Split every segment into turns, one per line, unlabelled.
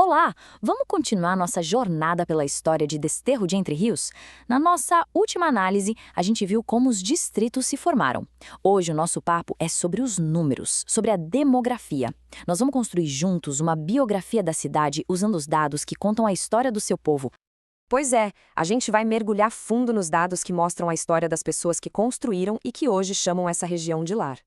Olá! Vamos continuar nossa jornada pela história de Desterro de Entre Rios? Na nossa última análise, a gente viu como os distritos se formaram. Hoje o nosso papo é sobre os números, sobre a demografia. Nós vamos construir juntos uma biografia da cidade usando os dados que contam a história do seu povo.
Pois é, a gente vai mergulhar fundo nos dados que mostram a história das pessoas que construíram e que hoje chamam essa região de lar.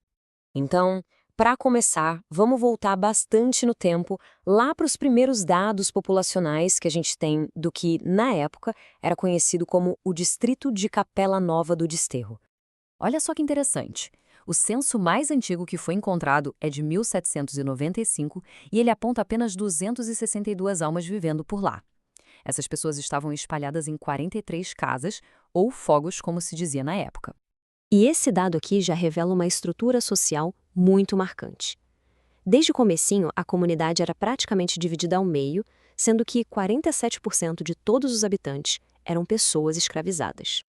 Então, para começar, vamos voltar bastante no tempo, lá para os primeiros dados populacionais que a gente tem do que, na época, era conhecido como o Distrito de Capela Nova do Desterro.
Olha só que interessante. O censo mais antigo que foi encontrado é de 1795 e ele aponta apenas 262 almas vivendo por lá. Essas pessoas estavam espalhadas em 43 casas, ou fogos, como se dizia na época.
E esse dado aqui já revela uma estrutura social muito marcante. Desde o comecinho, a comunidade era praticamente dividida ao meio, sendo que 47% de todos os habitantes eram pessoas escravizadas.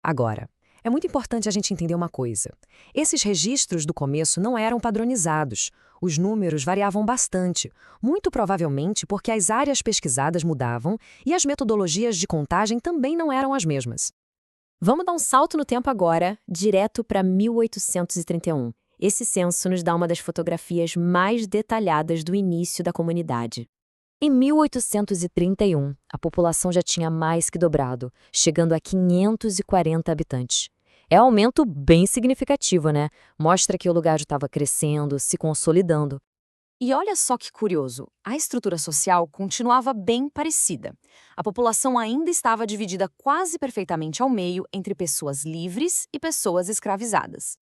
Agora, é muito importante a gente entender uma coisa. Esses registros do começo não eram padronizados. Os números variavam bastante, muito provavelmente porque as áreas pesquisadas mudavam e as metodologias de contagem também não eram as mesmas.
Vamos dar um salto no tempo agora, direto para 1831. Esse censo nos dá uma das fotografias mais detalhadas do início da comunidade. Em 1831, a população já tinha mais que dobrado, chegando a 540 habitantes. É um aumento bem significativo, né? Mostra que o lugar já estava crescendo, se consolidando. E olha só que curioso, a estrutura social continuava bem parecida. A população ainda estava dividida quase perfeitamente ao meio entre pessoas livres e pessoas escravizadas.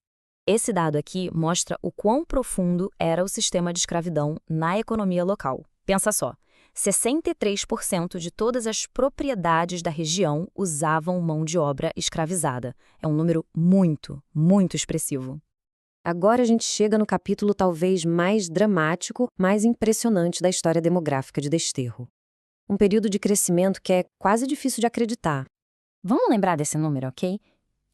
Esse dado aqui mostra o quão profundo era o sistema de escravidão na economia local. Pensa só, 63% de todas as propriedades da região usavam mão de obra escravizada. É um número muito, muito expressivo. Agora a gente chega no capítulo talvez mais dramático, mais impressionante da história demográfica de Desterro. Um período de crescimento que é quase difícil de acreditar.
Vamos lembrar desse número, ok?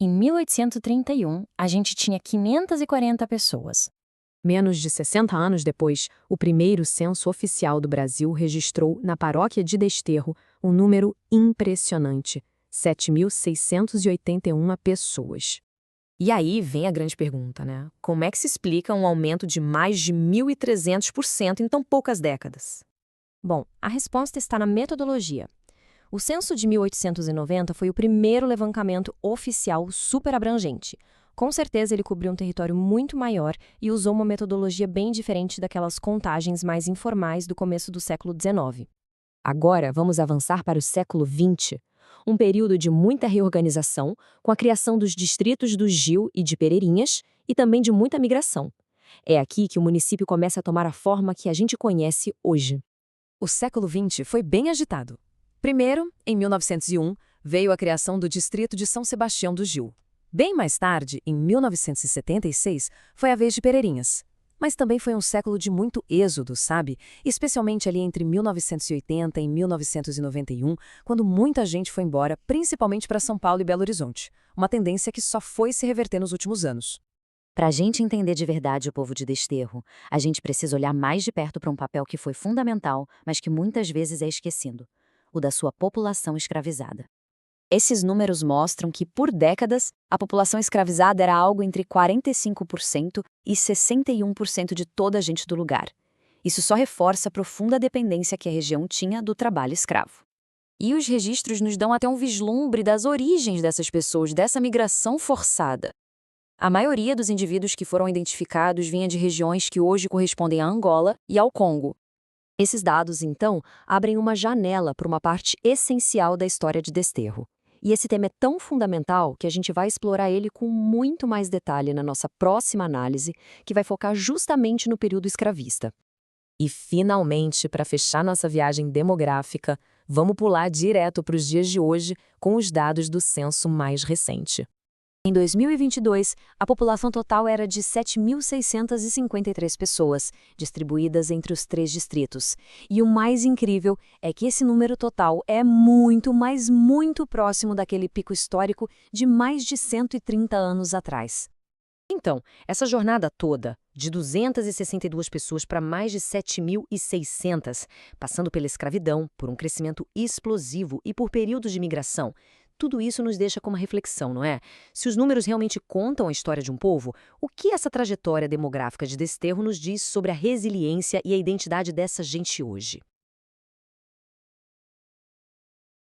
Em 1831, a gente tinha 540 pessoas.
Menos de 60 anos depois, o primeiro censo oficial do Brasil registrou, na paróquia de Desterro, um número impressionante: 7.681 pessoas. E aí vem a grande pergunta, né? Como é que se explica um aumento de mais de 1.300% em tão poucas décadas?
Bom, a resposta está na metodologia. O censo de 1890 foi o primeiro levantamento oficial super abrangente. Com certeza ele cobriu um território muito maior e usou uma metodologia bem diferente daquelas contagens mais informais do começo do século XIX.
Agora vamos avançar para o século XX, um período de muita reorganização, com a criação dos distritos do Gil e de Pereirinhas e também de muita migração. É aqui que o município começa a tomar a forma que a gente conhece hoje.
O século XX foi bem agitado. Primeiro, em 1901, veio a criação do Distrito de São Sebastião do Gil. Bem mais tarde, em 1976, foi a vez de Pereirinhas. Mas também foi um século de muito êxodo, sabe? Especialmente ali entre 1980 e 1991, quando muita gente foi embora, principalmente para São Paulo e Belo Horizonte. Uma tendência que só foi se reverter nos últimos anos.
Para a gente entender de verdade o povo de Desterro, a gente precisa olhar mais de perto para um papel que foi fundamental, mas que muitas vezes é esquecido: o da sua população escravizada. Esses números mostram que, por décadas, a população escravizada era algo entre 45% e 61% de toda a gente do lugar. Isso só reforça a profunda dependência que a região tinha do trabalho escravo. E os registros nos dão até um vislumbre das origens dessas pessoas, dessa migração forçada. A maioria dos indivíduos que foram identificados vinha de regiões que hoje correspondem a Angola e ao Congo. Esses dados, então, abrem uma janela para uma parte essencial da história de Desterro. E esse tema é tão fundamental que a gente vai explorar ele com muito mais detalhe na nossa próxima análise, que vai focar justamente no período escravista.
E, finalmente, para fechar nossa viagem demográfica, vamos pular direto para os dias de hoje com os dados do censo mais recente.
Em 2022, a população total era de 7.653 pessoas, distribuídas entre os 3 distritos. E o mais incrível é que esse número total é muito, mas muito próximo daquele pico histórico de mais de 130 anos atrás.
Então, essa jornada toda, de 262 pessoas para mais de 7.600, passando pela escravidão, por um crescimento explosivo e por períodos de migração. Tudo isso nos deixa com uma reflexão, não é? Se os números realmente contam a história de um povo, o que essa trajetória demográfica de Desterro nos diz sobre a resiliência e a identidade dessa gente hoje?